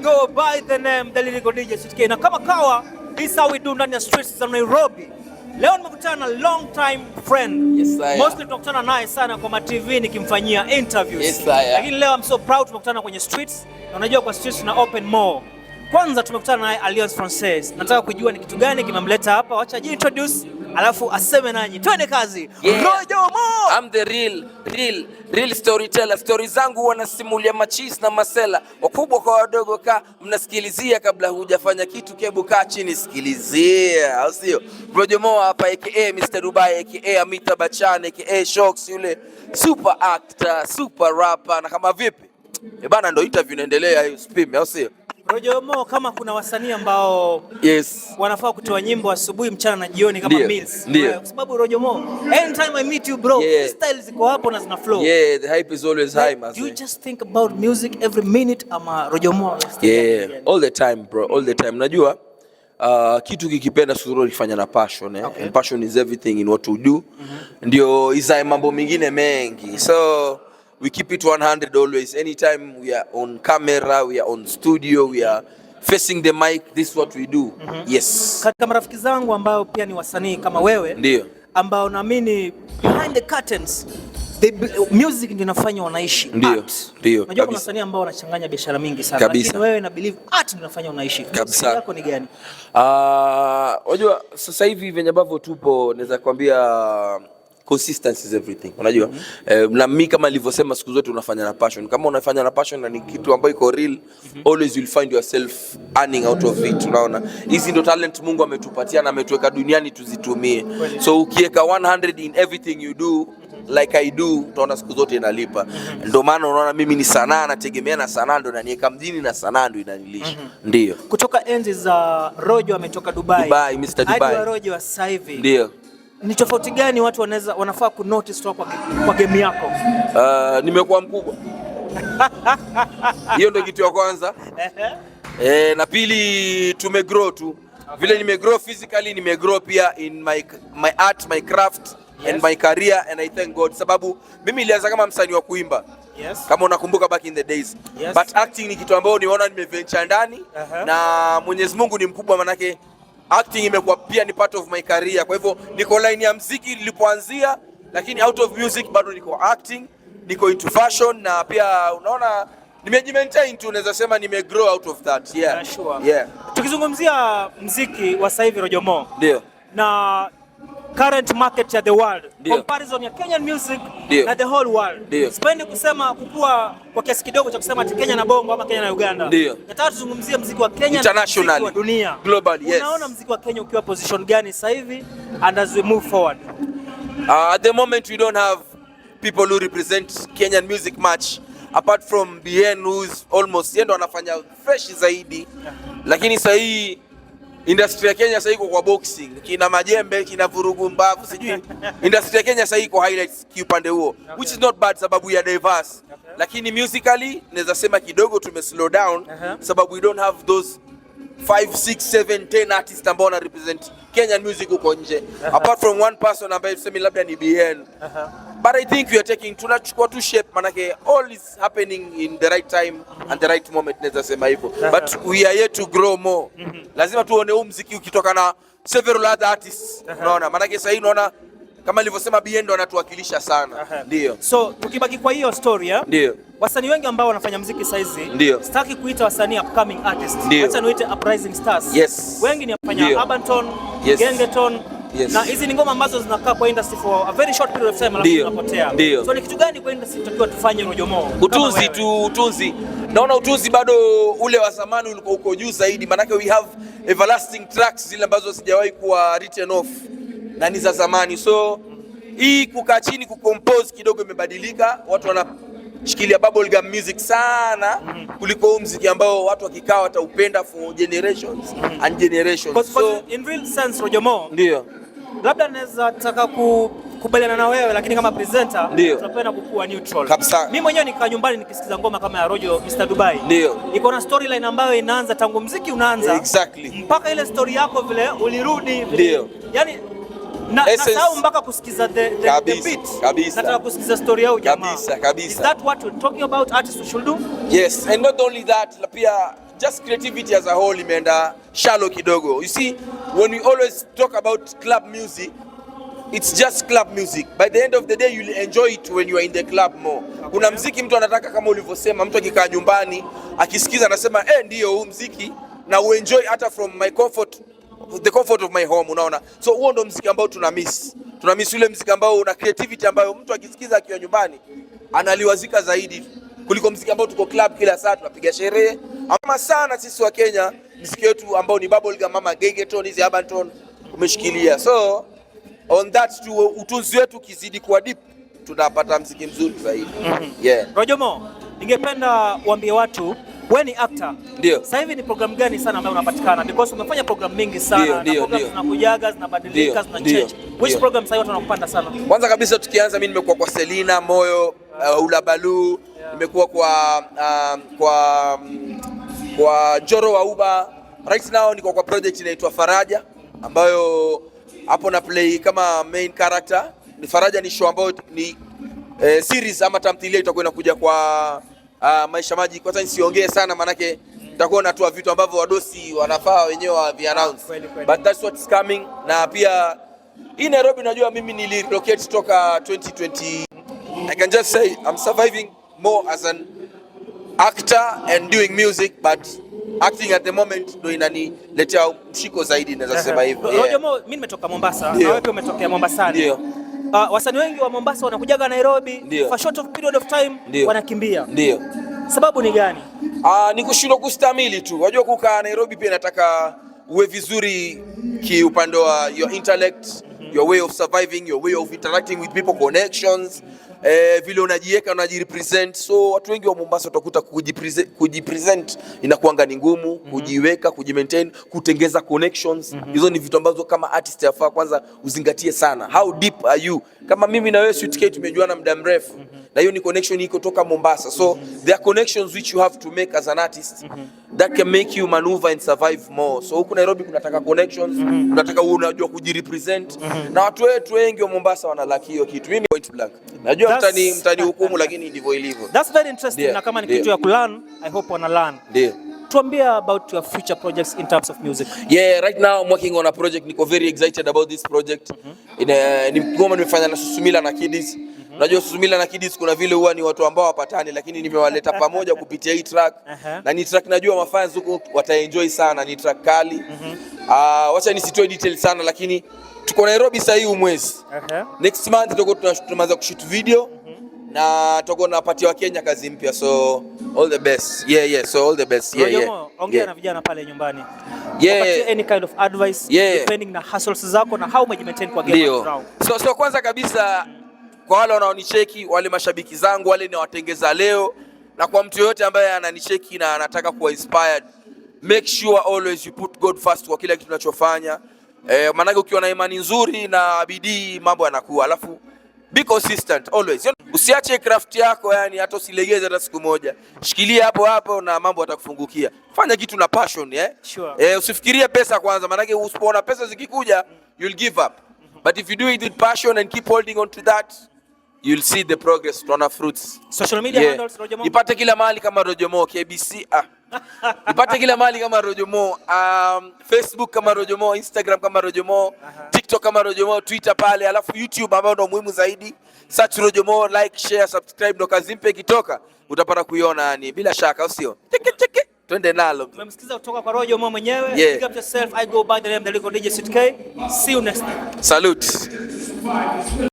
go by the name the lyrical DJ Sweet K. Na kama kawa, this is how we do ndani ya streets za Nairobi. Leo nimekutana na long time friend. Yes, I am. Mostly tunakutana naye sana kwa TV nikimfanyia interviews. Yes, I am. Lakini leo I'm so proud tumekutana kwenye streets. Na unajua kwa streets tuna open more. Kwanza tumekutana naye Alliance Francaise. Nataka kujua ni kitu gani kimemleta hapa. Wacha introduce alafu aseme nanyi. Twende kazi. Yeah. Rojo Mo. I'm the real storyteller. Stories zangu huwa nasimulia machis na masela. Wakubwa kwa wadogo mnasikilizia kabla hujafanya kitu, kebu kaa chini sikilizia. Au sio? Rojo Mo hapa aka Mr. Dubai aka Amita Bachchan aka Shocks, yule super actor, super rapper na kama vipi? Bana ndo interview inaendelea hiyo spim, au sio? Rojo Mo, kama kuna wasanii ambao wanafaa kutoa nyimbo asubuhi, mchana na jioni kama meals. Kwa sababu Rojo Mo, anytime I meet you bro, style ziko hapo na zina flow. Yeah, the hype is always high, man. You just think about music every minute ama Rojo Mo? Yeah, all the time bro, all the time. Najua kitu kikipenda suru kifanya na passion, and passion is everything in what we do. Ndio isa mambo mengine mengi. So we keep it 100 always. Anytime we are on camera, we are on studio, we are facing the mic, this is what we do. Yes. Katika marafiki zangu ambao pia ni wasanii kama wewe, ndio ambao naamini behind the curtains music ndio inafanya wanaishi. Ndio. Unajua kuna wasanii ambao wanachanganya biashara mingi sana, lakini wewe na believe art ndio inafanya unaishi. Kabisa. Yako ni gani? Unajua sasa hivi venye ambavyo tupo naweza kuambia consistency is everything. Unajua na mimi kama nilivyosema siku zote unafanya na passion. Kama unafanya na passion na ni kitu ambayo iko real, always you'll find yourself earning out of it. Unaona, hizi ndo talent Mungu ametupatia na ametuweka duniani tuzitumie. So ukiweka 100 in everything you do like I do, utaona siku zote inalipa. Ndio maana unaona mimi ni sanaa, nategemea na sanaa ndo naniweka mjini na sanaa ndo inanilisha. Ndio. Kutoka enzi za Rojo ametoka Dubai, Mr. Dubai. Hadi Rojo wa sasa hivi. Ndio. Ni tofauti gani watu wanafaa ku notice kwa game yako? Nimekuwa mkubwa. Hiyo ndio kitu ya kwanza. Na pili tumegrow tu. Vile nimegrow physically, nimegrow pia in my art, my craft and my career, and I thank God sababu mimi nilianza kama msanii wa kuimba. Kama unakumbuka back in the days. But acting ni kitu ambacho nimeona nimeventure ndani na Mwenyezi Mungu ni mkubwa, manake acting imekuwa pia ni part of my career. Kwa hivyo niko line ya muziki nilipoanzia, lakini out of music bado niko acting, niko into fashion na pia unaona nimejimaintain tu, naweza sema nimegrow out of that. Yeah. Tukizungumzia muziki wa sasa hivi Rojo Mo. Ndio. Na current market ya the world. Comparison ya Kenyan music na the whole world. Sipendi kusema kukua kwa kiasi kidogo cha kusema ati Kenya na Bongo ama Kenya na Uganda. Nataka tuzungumzie muziki wa Kenya international, na dunia. Global, yes. Unaona muziki wa Kenya ukiwa position gani sasa hivi and as we move forward? At the moment we don't have people who represent Kenyan music much apart from BN who's almost yendo anafanya fresh zaidi. Lakini sasa hii industry ya Kenya sasa iko kwa boxing, kina majembe, kina vurugu mbavu, sijui. Industry ya Kenya sasa iko highlights kiupande huo, which is not bad sababu ya diverse. Lakini musically naweza sema kidogo tume slow down sababu we don't have those 5, 6, 7, 10 artists ambao na represent Kenyan music huko nje. Apart from one person ambaye tuseme labda ni BN. But I think we are tunachukua tu shape, manake all is happening in the right time and the right moment, naweza sema hivyo. But we are yet to grow more. Lazima tuone huu muziki ukitoka na several other artists. Unaona, manake sasa hii unaona kama nilivyosema BN ndo anatuwakilisha sana. Ndio. So tukibaki kwa hiyo story ndio. Wasanii wengi ambao wanafanya muziki saizi, sitaki kuita wasanii upcoming artists. Acha niite uprising stars. Wengi ni wafanya urban tone, gengeton. Na hizi ni ngoma ambazo zinakaa kwa industry for a very short period of time alafu zinapotea. So ni kitu gani kwa industry tutakiwa tufanye Rojo Mo? Utunzi. Naona utunzi bado ule wa zamani ulikuwa uko juu zaidi, manake we have everlasting tracks zile ambazo sijawahi kuwa written off na ni za zamani. So hii kukaa chini kucompose kidogo imebadilika. Watu wanashikilia bubblegum music sana kuliko huu muziki ambao watu wakikaa wataupenda for generations and generations. So in real sense Rojo Mo, ndio labda naweza taka kubaliana na wewe, lakini kama presenter tunapenda kukua neutral. Mimi mwenyewe nikaa nyumbani nikisikiza ngoma kama ya Rojo Mr. Dubai. Iko na storyline ambayo inaanza tangu muziki unaanza mpaka ile story yako vile ulirudi. Yani nasahau mpaka kusikiza the beat. Nataka kusikiza story yao jamaa. Kabisa. Is that what we're talking about artists should do? Yes, and not only that, pia just creativity as a whole imeenda shallow kidogo. You see, when we always talk about club music, it's just club music. By the end of the day, you'll enjoy it when you are in the club more. Kuna mziki mtu anataka kama ulivyosema, mtu akikaa nyumbani akisikiza anasema ndio huu mziki na uenjoy hata from my comfort, the comfort of my home, unaona. So huo ndo mziki ambao tuna miss ule mziki ambao una creativity ambayo mtu akisikiza akiwa nyumbani analiwazika zaidi kuliko mziki ambao tuko club kila saa tunapiga sherehe. Ama sana sisi wa Kenya mziki wetu ambao ni bubblegum, mama reggaeton, hizi urban tone umeshikilia. So on that tu utunzi wetu kizidi kuwa deep tunapata mziki mzuri zaidi. Yeah. Rojo Mo, ningependa uambie watu wewe ni actor. Ndio. Sasa hivi ni program gani sana ambayo unapatikana? Because umefanya program mingi sana, na program zinakujaga, zinabadilika, zina change. Which program sasa watu wanakupanda sana? Kwanza kabisa tukianza, mimi nimekuwa kwa Selina Moyo, Ulabalu, nimekuwa kwa Joro wa Uba. Right now niko kwa project inaitwa Faraja ambayo hapo na play kama main character. Ni Faraja ni show ambayo ni series ama tamthilia itakuwa inakuja kwa Maisha Maji. Kwanza nisiongee sana manake nitakuwa natoa vitu ambavyo wadosi wanafaa wenyewe wa announce. But that's what's coming. Na pia hii Nairobi najua mimi nilirelocate toka 2020. I can just say I'm surviving more as an actor and doing music, but acting at the moment ndo inaniletea mshiko zaidi, naweza sema hivyo. Rojo Mo, mimi nimetoka Mombasa na wewe pia umetokea Mombasa. Ndio. Wasanii wengi wa Mombasa wanakujaga Nairobi for short of period of time wanakimbia. Ndio. Sababu ni gani? Ni kushindwa kustamili tu. Unajua kukaa Nairobi pia nataka uwe vizuri kiupande wa your intellect, your way of surviving, your way of interacting with people, connections, vile unajiweka, unajirepresent. So watu wengi wa Mombasa utakuta kujipresent inakuanga ni ngumu, kujiweka, kujimaintain, kutengeza connections. Hizo ni vitu ambazo kama artist yafaa kwanza uzingatie sana. How deep are you? Kama mimi na wewe Sweet tumejuana muda mrefu. Na hiyo ni connection iko toka Mombasa. So there are connections which you have to make as an artist that can make you maneuver and survive more. So huku Nairobi kunataka connections, unataka unajua kujirepresent. Na watu wetu wengi wa Mombasa wanalaki hiyo kitu. Mimi point blank. Najua mtani hukumu lakini ndivyo ilivyo. That's very interesting. Na kama ni kitu ya kulearn, I hope wana learn. Ndio. Tuambie about your future projects in terms of music. Yeah, right now I'm working on a project. Niko very excited about this project. Ni ngoma nimefanya na Susumila na Kiddies. Unajua Susumila na Kiddies kuna vile huwa ni watu ambao wapatani, lakini nimewaleta pamoja kupitia hii track. Na ni track najua mafans huko wataenjoy sana, ni track kali. Wacha nisitoe details sana lakini tuko Nairobi sasa hii mwezi. Next month tutakuwa tunaanza kushoot video na tutakuwa tunapatia Wakenya kazi mpya, so all the best. So all the best. Ongea na vijana pale nyumbani. Wapatie any kind of advice depending na hustles zako na how umejimaintain kwa game round. So kwanza kabisa kwa wale wanaonicheki, wale mashabiki zangu, wale ni watengeza leo, na kwa mtu yote ambaye ananicheki na anataka kuwa inspired, make sure always you put God first kwa kila kitu unachofanya. Maana ukiwa na imani nzuri na bidii mambo yanakuwa. Alafu be consistent always. Usiache craft yako, yani hata usilegeze hata siku moja. Shikilia hapo na mambo yatakufungukia. Fanya kitu na passion, Sure. Usifikirie pesa kwanza, maana usipoona pesa zikikuja you'll give up. But if you do it with passion and keep holding on to that, you'll see the progress, tuna fruits. Social media handles Rojo Mo. Ipate kila mahali kama Rojo Mo, KBC. Ipate kila mahali kama Rojo Mo, Facebook kama Rojo Mo, Instagram kama Rojo Mo, TikTok kama Rojo Mo, Twitter pale, alafu YouTube ambao ndo muhimu zaidi. Search Rojo Mo, like, share, subscribe, ndo kazi mpya ikitoka utapata kuiona yani bila shaka, usio. Cheke. Twende nalo. Tumemsikiza kutoka kwa Rojo Mo mwenyewe. Pick up yourself. I go by the name the Lyrical DJ Sweet K. See you next time. Salute.